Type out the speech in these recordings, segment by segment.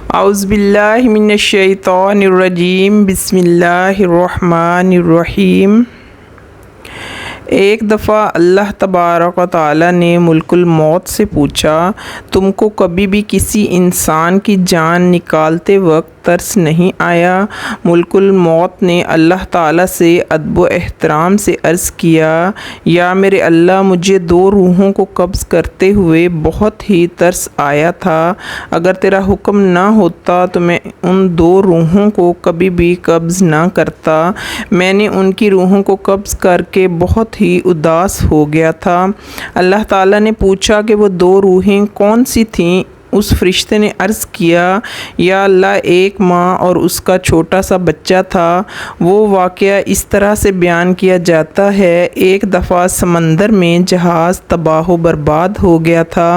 اعوذ باللہ من الشیطان الرجیم، بسم اللہ الرحمن الرحیم۔ ایک دفعہ اللہ تبارک و تعالی نے ملک الموت سے پوچھا، تم کو کبھی بھی کسی انسان کی جان نکالتے وقت ترس نہیں آیا؟ ملک الموت نے اللہ تعالیٰ سے ادب و احترام سے عرض کیا، یا میرے اللہ، مجھے 2 روحوں کو قبض کرتے ہوئے بہت ہی ترس آیا تھا۔ اگر تیرا حکم نہ ہوتا تو میں ان 2 روحوں کو کبھی بھی قبض نہ کرتا۔ میں نے ان کی روحوں کو قبض کر کے بہت ہی اداس ہو گیا تھا۔ اللہ تعالیٰ نے پوچھا کہ وہ 2 روحیں کون سی تھیں؟ اس فرشتے نے عرض کیا، یا اللہ، ایک ماں اور اس کا چھوٹا سا بچہ تھا۔ وہ واقعہ اس طرح سے بیان کیا جاتا ہے، ایک دفعہ سمندر میں جہاز تباہ و برباد ہو گیا تھا۔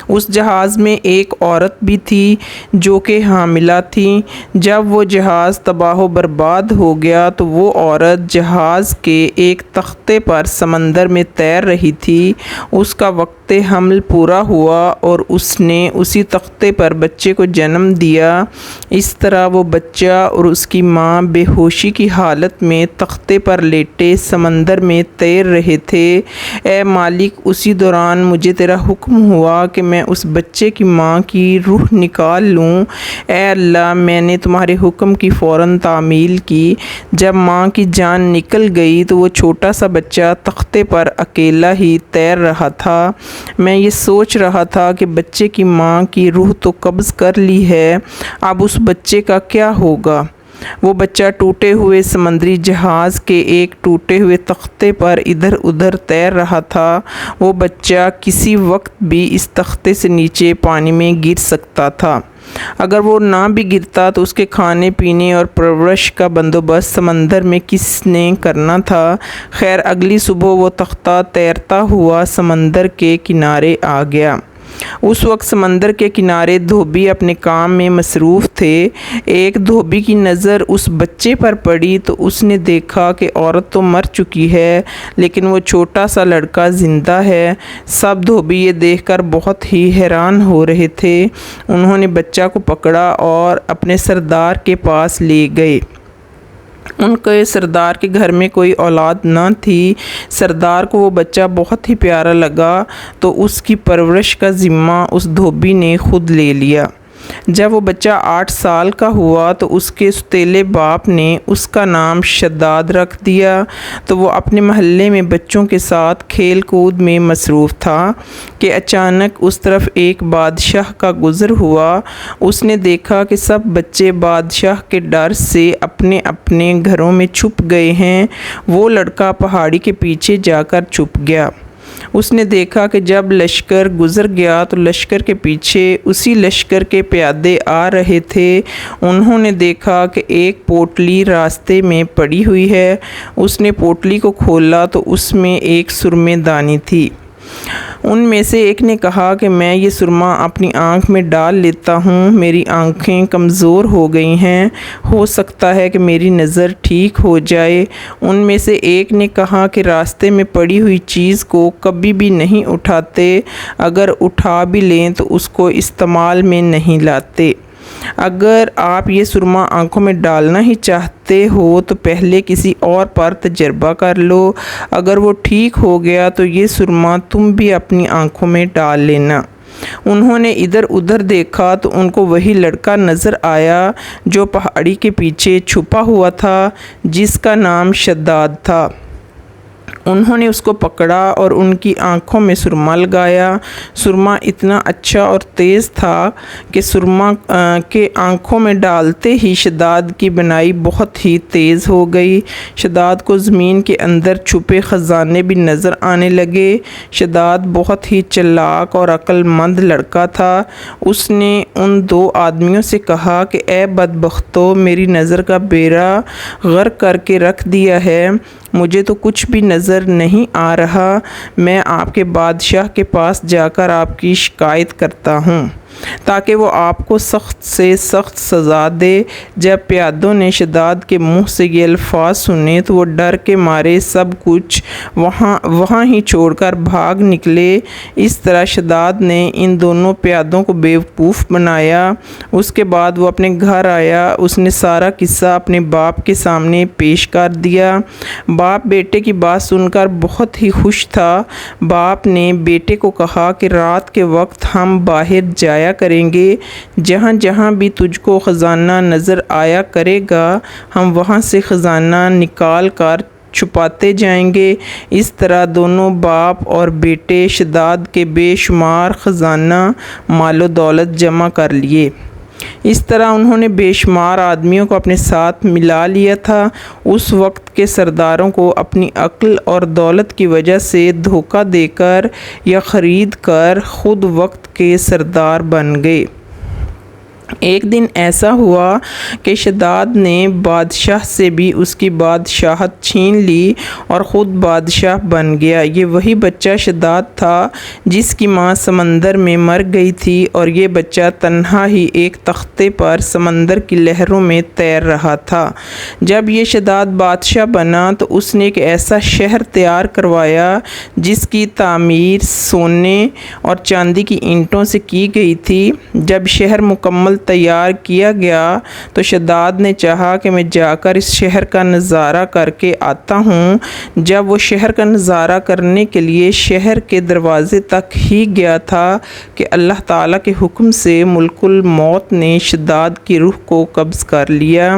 اس جہاز میں ایک عورت بھی تھی جو کہ حاملہ تھی۔ جب وہ جہاز تباہ و برباد ہو گیا تو وہ عورت جہاز کے ایک تختے پر سمندر میں تیر رہی تھی۔ اس کا وقت حمل پورا ہوا اور اس نے اسی تختے پر بچے کو جنم دیا۔ اس طرح وہ بچہ اور اس کی ماں بے ہوشی کی حالت میں تختے پر لیٹے سمندر میں تیر رہے تھے۔ اے مالک، اسی دوران مجھے تیرا حکم ہوا کہ میں اس بچے کی ماں کی روح نکال لوں۔ اے اللہ، میں نے تمہارے حکم کی فوراً تعمیل کی۔ جب ماں کی جان نکل گئی تو وہ چھوٹا سا بچہ تختے پر اکیلا ہی تیر رہا تھا۔ میں یہ سوچ رہا تھا کہ بچے کی ماں کی روح تو قبض کر لی ہے، اب اس بچے کا کیا ہوگا؟ وہ بچہ ٹوٹے ہوئے سمندری جہاز کے ایک ٹوٹے ہوئے تختے پر ادھر ادھر تیر رہا تھا۔ وہ بچہ کسی وقت بھی اس تختے سے نیچے پانی میں گر سکتا تھا۔ اگر وہ نہ بھی گرتا تو اس کے کھانے پینے اور پرورش کا بندوبست سمندر میں کس نے کرنا تھا؟ خیر، اگلی صبح وہ تختہ تیرتا ہوا سمندر کے کنارے آ گیا۔ اس وقت سمندر کے کنارے دھوبی اپنے کام میں مصروف تھے۔ ایک دھوبی کی نظر اس بچے پر پڑی تو اس نے دیکھا کہ عورت تو مر چکی ہے لیکن وہ چھوٹا سا لڑکا زندہ ہے۔ سب دھوبی یہ دیکھ کر بہت ہی حیران ہو رہے تھے۔ انہوں نے بچہ کو پکڑا اور اپنے سردار کے پاس لے گئے۔ ان کے سردار کے گھر میں کوئی اولاد نہ تھی۔ سردار کو وہ بچہ بہت ہی پیارا لگا تو اس کی پرورش کا ذمہ اس دھوبی نے خود لے لیا۔ جب وہ بچہ 8 سال کا ہوا تو اس کے ستیلے باپ نے اس کا نام شداد رکھ دیا۔ تو وہ اپنے محلے میں بچوں کے ساتھ کھیل کود میں مصروف تھا کہ اچانک اس طرف ایک بادشاہ کا گزر ہوا۔ اس نے دیکھا کہ سب بچے بادشاہ کے ڈر سے اپنے اپنے گھروں میں چھپ گئے ہیں۔ وہ لڑکا پہاڑی کے پیچھے جا کر چھپ گیا۔ اس نے دیکھا کہ جب لشکر گزر گیا تو لشکر کے پیچھے اسی لشکر کے پیادے آ رہے تھے۔ انہوں نے دیکھا کہ ایک پوٹلی راستے میں پڑی ہوئی ہے۔ اس نے پوٹلی کو کھولا تو اس میں ایک سرمے دانی تھی۔ ان میں سے ایک نے کہا کہ میں یہ سرما اپنی آنکھ میں ڈال لیتا ہوں، میری آنکھیں کمزور ہو گئی ہیں، ہو سکتا ہے کہ میری نظر ٹھیک ہو جائے۔ ان میں سے ایک نے کہا کہ راستے میں پڑی ہوئی چیز کو کبھی بھی نہیں اٹھاتے، اگر اٹھا بھی لیں تو اس کو استعمال میں نہیں لاتے۔ اگر آپ یہ سرما آنکھوں میں ڈالنا ہی چاہتے ہو تو پہلے کسی اور پر تجربہ کر لو، اگر وہ ٹھیک ہو گیا تو یہ سرما تم بھی اپنی آنکھوں میں ڈال لینا۔ انہوں نے ادھر ادھر دیکھا تو ان کو وہی لڑکا نظر آیا جو پہاڑی کے پیچھے چھپا ہوا تھا، جس کا نام شداد تھا۔ انہوں نے اس کو پکڑا اور ان کی آنکھوں میں سرما لگایا۔ سرما اتنا اچھا اور تیز تھا کہ سرما کے آنکھوں میں ڈالتے ہی شداد کی بینائی بہت ہی تیز ہو گئی۔ شداد کو زمین کے اندر چھپے خزانے بھی نظر آنے لگے۔ شداد بہت ہی چالاک اور عقل مند لڑکا تھا۔ اس نے ان 2 آدمیوں سے کہا کہ اے بدبختو، میری نظر کا بیڑا غرق کر کے رکھ دیا ہے، مجھے تو کچھ بھی نظر نہیں آ رہا، میں آپ کے بادشاہ کے پاس جا کر آپ کی شکایت کرتا ہوں۔ تاکہ وہ آپ کو سخت سے سخت سزا دے۔ جب پیادوں نے شداد کے منہ سے یہ الفاظ سنے تو وہ ڈر کے مارے سب کچھ وہاں ہی چھوڑ کر بھاگ نکلے۔ اس طرح شداد نے ان دونوں پیادوں کو بیوقوف بنایا۔ اس کے بعد وہ اپنے گھر آیا۔ اس نے سارا قصہ اپنے باپ کے سامنے پیش کر دیا۔ باپ بیٹے کی بات سن کر بہت ہی خوش تھا۔ باپ نے بیٹے کو کہا کہ رات کے وقت ہم باہر جایا کریں گے، جہاں جہاں بھی تجھ کو خزانہ نظر آیا کرے گا ہم وہاں سے خزانہ نکال کر چھپاتے جائیں گے۔ اس طرح دونوں باپ اور بیٹے شداد کے بے شمار خزانہ مال و دولت جمع کر لیے۔ اس طرح انہوں نے بے شمار آدمیوں کو اپنے ساتھ ملا لیا تھا۔ اس وقت کے سرداروں کو اپنی عقل اور دولت کی وجہ سے دھوکہ دے کر یا خرید کر خود وقت کے سردار بن گئے۔ ایک دن ایسا ہوا کہ شداد نے بادشاہ سے بھی اس کی بادشاہت چھین لی اور خود بادشاہ بن گیا۔ یہ وہی بچہ شداد تھا جس کی ماں سمندر میں مر گئی تھی، اور یہ بچہ تنہا ہی ایک تختے پر سمندر کی لہروں میں تیر رہا تھا۔ جب یہ شداد بادشاہ بنا تو اس نے ایک ایسا شہر تیار کروایا جس کی تعمیر سونے اور چاندی کی اینٹوں سے کی گئی تھی۔ جب شہر مکمل تیار کیا گیا تو شداد نے چاہا کہ میں جا کر اس شہر کا نظارہ کر کے آتا ہوں۔ جب وہ شہر کا نظارہ کرنے کے لیے شہر کے دروازے تک ہی گیا تھا کہ اللہ تعالیٰ کے حکم سے ملک الموت نے شداد کی روح کو قبض کر لیا۔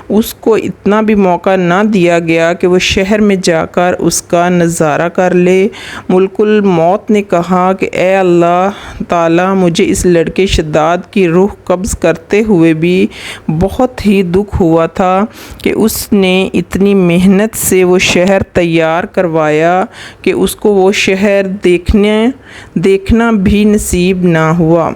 اس کو اتنا بھی موقع نہ دیا گیا کہ وہ شہر میں جا کر اس کا نظارہ کر لے۔ ملک الموت نے کہا کہ اے اللہ تعالیٰ، مجھے اس لڑکے شداد کی روح قبض کرتے ہوئے بھی بہت ہی دکھ ہوا تھا کہ اس نے اتنی محنت سے وہ شہر تیار کروایا کہ اس کو وہ شہر دیکھنا بھی نصیب نہ ہوا۔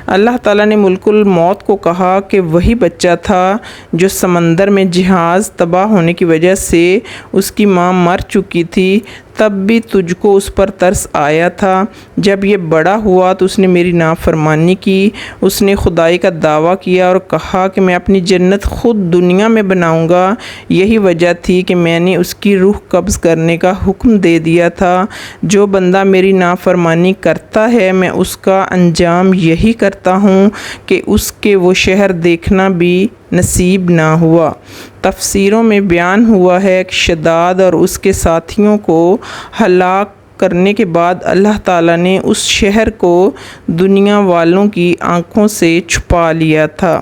اللہ تعالیٰ نے ملک الموت کو کہا کہ وہی بچہ تھا جو سمندر میں جہاز تباہ ہونے کی وجہ سے اس کی ماں مر چکی تھی، تب بھی تجھ کو اس پر ترس آیا تھا۔ جب یہ بڑا ہوا تو اس نے میری نافرمانی کی۔ اس نے خدائی کا دعویٰ کیا اور کہا کہ میں اپنی جنت خود دنیا میں بناؤں گا۔ یہی وجہ تھی کہ میں نے اس کی روح قبض کرنے کا حکم دے دیا تھا۔ جو بندہ میری نافرمانی کرتا ہے میں اس کا انجام یہی کرتا ہوں کہ اس کے وہ شہر دیکھنا بھی نصیب نہ ہوا۔ تفسیروں میں بیان ہوا ہے کہ شداد اور اس کے ساتھیوں کو ہلاک کرنے کے بعد اللہ تعالیٰ نے اس شہر کو دنیا والوں کی آنکھوں سے چھپا لیا تھا۔